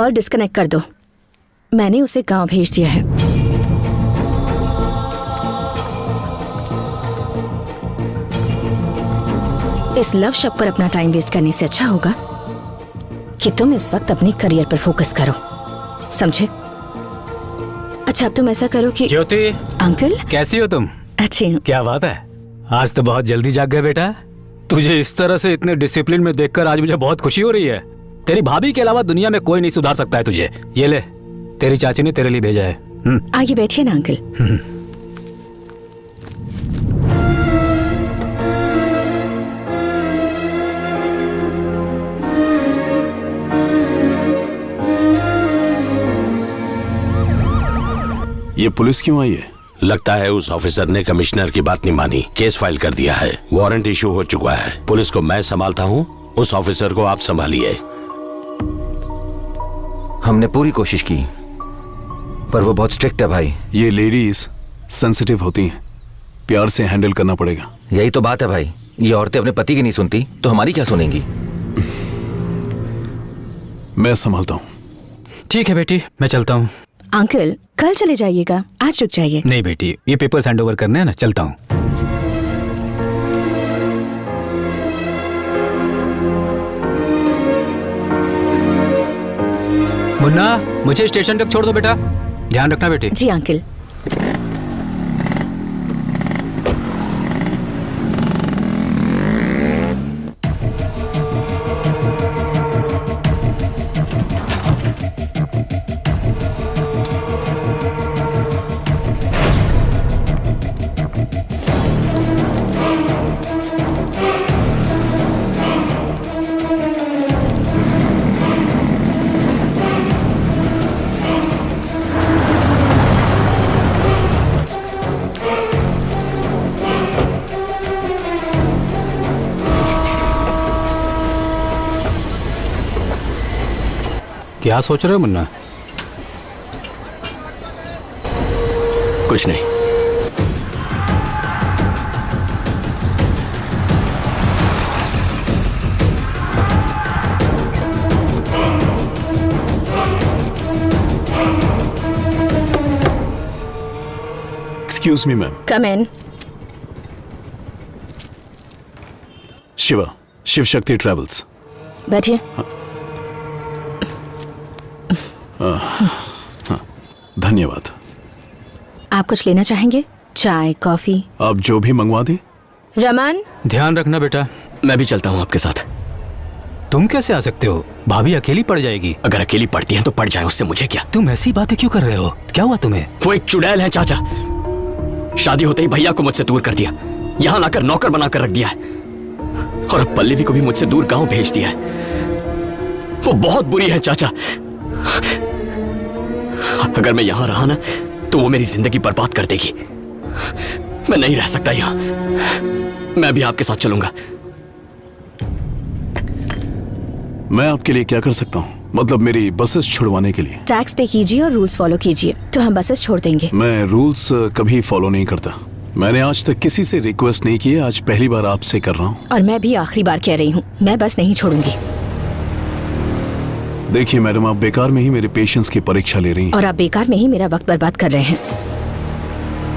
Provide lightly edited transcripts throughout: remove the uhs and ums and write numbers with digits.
Call disconnect कर दो। मैंने उसे गांव भेज दिया है। इस लव शॉप पर अपना टाइम वेस्ट करने से अच्छा होगा कि तुम इस वक्त अपने करियर पर फोकस करो, समझे? अच्छा, अब तुम ऐसा करो कि ज्योति। अंकल कैसी हो तुम? अच्छी हूँ। क्या बात है, आज तो बहुत जल्दी जाग गए बेटा। तुझे इस तरह से इतने डिसिप्लिन में देखकर आज मुझे बहुत खुशी हो रही है। तेरी भाभी के अलावा दुनिया में कोई नहीं सुधार सकता है तुझे। ये ले, तेरी चाची ने तेरे लिए भेजा है। आइए बैठिए ना अंकल। ये पुलिस क्यों आई है? लगता है उस ऑफिसर ने कमिश्नर की बात नहीं मानी, केस फाइल कर दिया है, वारंट इशू हो चुका है। पुलिस को मैं संभालता हूँ, उस ऑफिसर को आप संभालिए। हमने पूरी कोशिश की पर वो बहुत स्ट्रिक्ट है भाई। ये लेडीज सेंसिटिव होती हैं, प्यार से हैंडल करना पड़ेगा। यही तो बात है भाई, ये औरतें अपने पति की नहीं सुनती तो हमारी क्या सुनेंगी? मैं संभालता हूँ। ठीक है बेटी, मैं चलता हूँ। अंकल कल चले जाइएगा, आज रुक जाइए। नहीं बेटी, ये पेपर्स हैंड ओवर करने हैं ना, चलता हूँ। मुन्ना, मुझे स्टेशन तक छोड़ दो बेटा, ध्यान रखना बेटी। जी अंकल। क्या सोच रहे हो मुन्ना? कुछ नहीं। Excuse me ma'am. Come in. Shiva, Shiv Shakti travels. बैठिए। धन्यवाद। आप कुछ लेना चाहेंगे? चाय, कॉफी? आप जो भी मंगवा दें। रमन, ध्यान रखना बेटा। मैं भी चलता हूँ आपके साथ। तुम कैसे आ सकते हो? भाभी अकेली पड़ जाएगी। अगर अकेली पड़ती है तो पड़ जाए, उससे मुझे क्या? तुम ऐसी बातें क्यों कर रहे हो? क्या हुआ तुम्हें? वो एक चुड़ैल है चाचा। शादी होते ही भैया को मुझसे दूर कर दिया, यहाँ लाकर नौकर बनाकर रख दिया है, और अब पल्लवी को भी मुझसे दूर गांव भेज दिया है। वो बहुत बुरी है चाचा। अगर मैं यहां रहा ना तो वो मेरी जिंदगी बर्बाद कर देगी। मैं नहीं रह सकता यहाँ। मैं भी आपके साथ चलूंगा। मैं आपके लिए क्या कर सकता हूँ? मतलब मेरी बसेस छुड़वाने के लिए? टैक्स पे कीजिए और रूल्स फॉलो कीजिए तो हम बसेस छोड़ देंगे। मैं रूल्स कभी फॉलो नहीं करता। मैंने आज तक किसी से रिक्वेस्ट नहीं की है, आज पहली बार आपसे कर रहा हूँ। और मैं भी आखिरी बार कह रही हूँ, मैं बस नहीं छोड़ूंगी। देखिए मैडम, आप बेकार में ही मेरे पेशेंस की परीक्षा ले रही हैं। और आप बेकार में ही मेरा वक्त बर्बाद कर रहे हैं।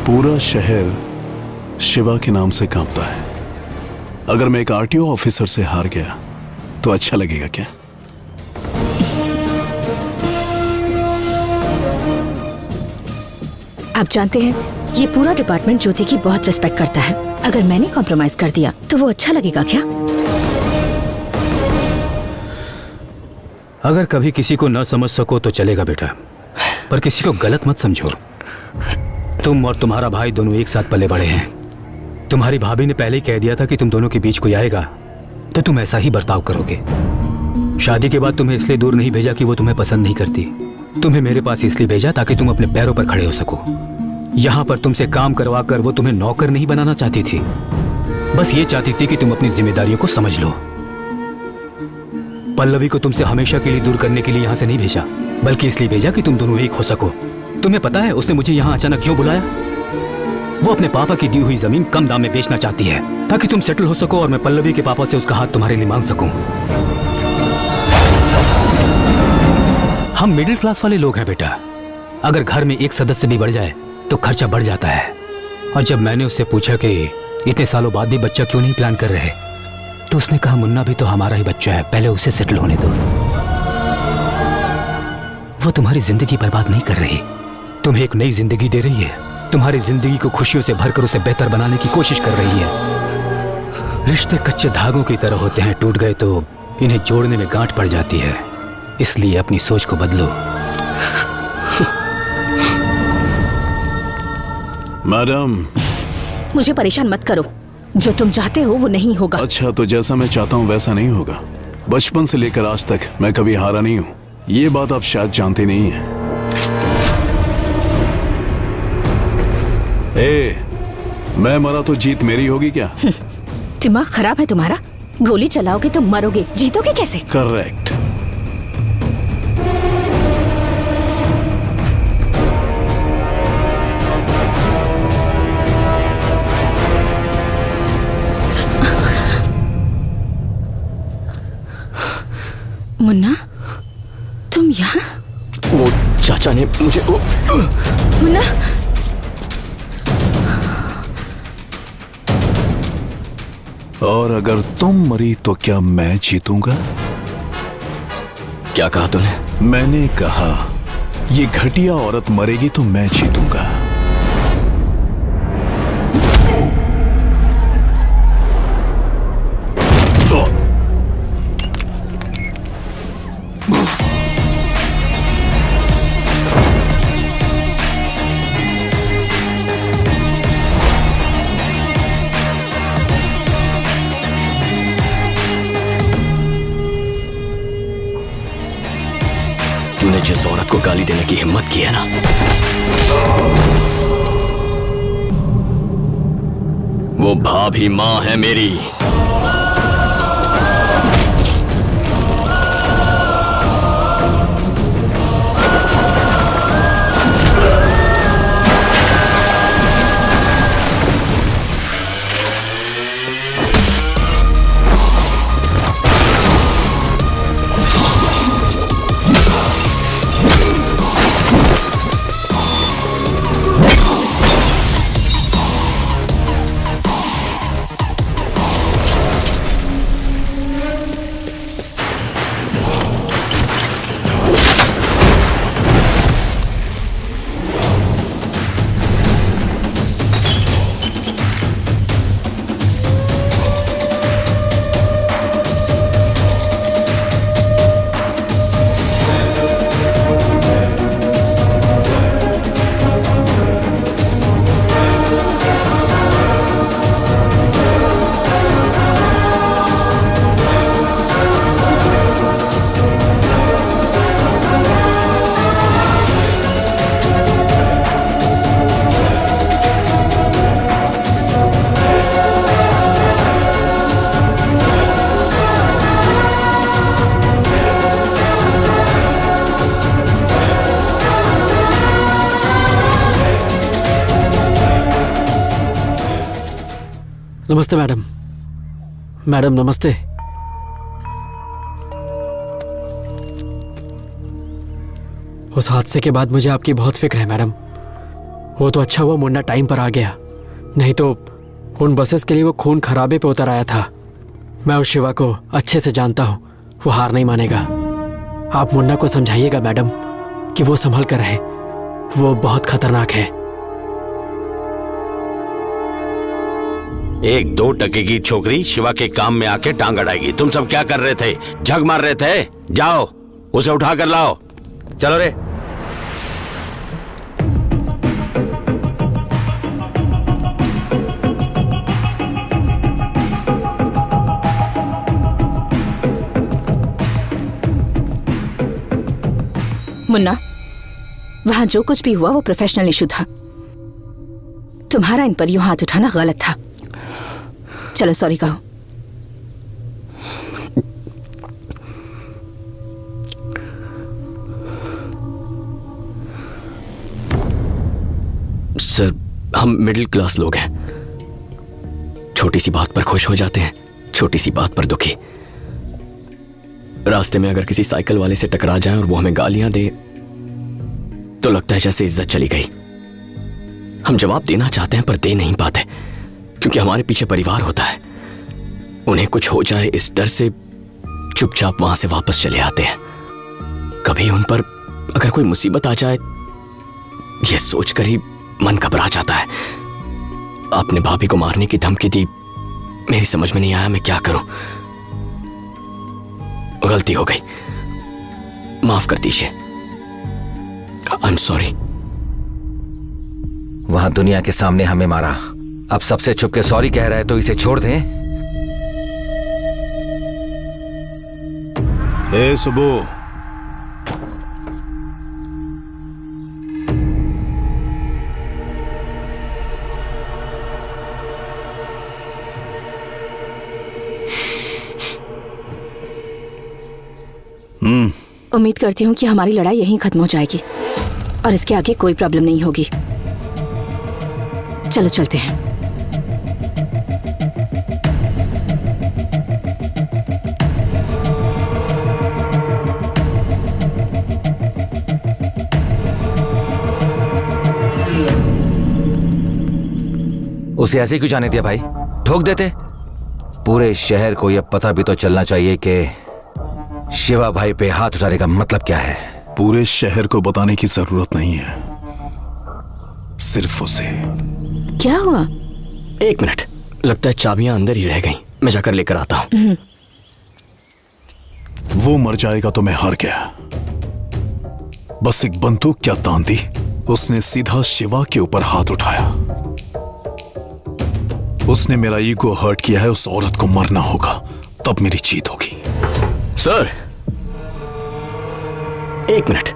पूरा शहर शिवा के नाम से कांपता है। अगर मैं एक आरटीओ ऑफिसर से हार गया तो अच्छा लगेगा क्या? आप जानते हैं, ये पूरा डिपार्टमेंट ज्योति की बहुत रिस्पेक्ट करता है। अगर मैंने कॉम्प्रोमाइज कर दिया तो वो अच्छा लगेगा क्या? अगर कभी किसी को न समझ सको तो चलेगा बेटा, पर किसी को गलत मत समझो। तुम और तुम्हारा भाई दोनों एक साथ पले बड़े हैं। तुम्हारी भाभी ने पहले ही कह दिया था कि तुम दोनों के बीच कोई आएगा तो तुम ऐसा ही बर्ताव करोगे। शादी के बाद तुम्हें इसलिए दूर नहीं भेजा कि वो तुम्हें पसंद नहीं करती। तुम्हें मेरे पास इसलिए भेजा ताकि तुम अपने पैरों पर खड़े हो सको। यहाँ पर तुमसे काम करवा कर वो तुम्हें नौकर नहीं बनाना चाहती थी, बस ये चाहती थी कि तुम अपनी जिम्मेदारियों को समझ लो। पल्लवी को तुमसे हमेशा के लिए दूर करने के लिए यहाँ से नहीं भेजा, बल्कि इसलिए भेजा कि तुम दोनों एक हो सको। तुम्हें पता है उसने मुझे यहाँ अचानक क्यों बुलाया? वो अपने पापा की दी हुई जमीन कम दाम में बेचना चाहती है ताकि तुम सेटल हो सको और मैं पल्लवी के पापा से उसका हाथ तुम्हारे लिए मांग सकूं। हम मिडिल क्लास वाले लोग हैं बेटा। अगर घर में एक सदस्य भी बढ़ जाए तो खर्चा बढ़ जाता है। और जब मैंने उससे पूछा कि इतने सालों बाद भी बच्चा क्यों नहीं प्लान कर रहे, तो उसने कहा मुन्ना भी तो हमारा ही बच्चा है, पहले उसे सेटल होने दो। वो तुम्हारी जिंदगी बर्बाद नहीं कर रही, तुम्हें एक नई जिंदगी दे रही है। तुम्हारी जिंदगी को खुशियों से भरकर उसे बेहतर बनाने की कोशिश कर रही है। रिश्ते कच्चे धागों की तरह होते हैं, टूट गए तो इन्हें जोड़ने में गांठ पड़ जाती है। इसलिए अपनी सोच को बदलो। मैडम, मुझे परेशान मत करो। जो तुम चाहते हो वो नहीं होगा। अच्छा, तो जैसा मैं चाहता हूँ वैसा नहीं होगा। बचपन से लेकर आज तक मैं कभी हारा नहीं हूँ, ये बात आप शायद जानते नहीं हैं। मैं मरा तो जीत मेरी होगी क्या? दिमाग खराब है तुम्हारा? गोली चलाओगे तो मरोगे, जीतोगे कैसे? करेक्ट। मुन्ना, तुम यहाँ? वो चाचा ने मुझे मुन्ना, और अगर तुम मरी तो क्या मैं जीतूंगा? क्या कहा तूने? मैंने कहा ये घटिया औरत मरेगी तो मैं जीतूंगा। तूने जिस औरत को गाली देने की हिम्मत की है ना, वो भाभी मां है मेरी। नमस्ते मैडम। मैडम नमस्ते। उस हादसे के बाद मुझे आपकी बहुत फिक्र है मैडम। वो तो अच्छा हुआ मुन्ना टाइम पर आ गया, नहीं तो उन बसेस के लिए वो खून खराबे पे उतर आया था। मैं उस शिवा को अच्छे से जानता हूँ, वो हार नहीं मानेगा। आप मुन्ना को समझाइएगा मैडम कि वो संभल कर रहे, वो बहुत खतरनाक है। 1-2 टके की छोकरी शिवा के काम में आके टांग अड़ाएगी। तुम सब क्या कर रहे थे? झग मार रहे थे? जाओ उसे उठा कर लाओ। चलो रे। मुन्ना, वहां जो कुछ भी हुआ वो प्रोफेशनल इशू था। तुम्हारा इन पर यूं हाथ उठाना गलत था। चलो सॉरी कहो। सर, हम मिडिल क्लास लोग हैं। छोटी सी बात पर खुश हो जाते हैं, छोटी सी बात पर दुखी। रास्ते में अगर किसी साइकिल वाले से टकरा जाए और वो हमें गालियां दे तो लगता है जैसे इज्जत चली गई। हम जवाब देना चाहते हैं पर दे नहीं पाते क्योंकि हमारे पीछे परिवार होता है। उन्हें कुछ हो जाए इस डर से चुपचाप वहां से वापस चले आते हैं। कभी उन पर अगर कोई मुसीबत आ जाए यह सोचकर ही मन घबरा जाता है। आपने भाभी को मारने की धमकी दी, मेरी समझ में नहीं आया मैं क्या करूं। गलती हो गई, माफ कर दीजिए। I am sorry. वहां दुनिया के सामने हमें मारा, अब सबसे छुप के सॉरी कह रहा है तो इसे छोड़ दें। ए सुबह, उम्मीद करती हूँ कि हमारी लड़ाई यहीं खत्म हो जाएगी और इसके आगे कोई प्रॉब्लम नहीं होगी। चलो चलते हैं। उसे ऐसे क्यों जाने दिया भाई? ठोक देते। पूरे शहर को यह पता भी तो चलना चाहिए कि शिवा भाई पे हाथ उठाने का मतलब क्या है। पूरे शहर को बताने की जरूरत नहीं है, सिर्फ उसे। क्या हुआ? एक मिनट, लगता है चाबियां अंदर ही रह गईं। मैं जाकर लेकर आता हूं। वो मर जाएगा तो मैं हार गया। बस एक बंदूक क्या तान दी, उसने सीधा शिवा के ऊपर हाथ उठाया। उसने मेरा ईगो हर्ट किया है, उस औरत को मरना होगा, तब मेरी जीत होगी। सर एक मिनट,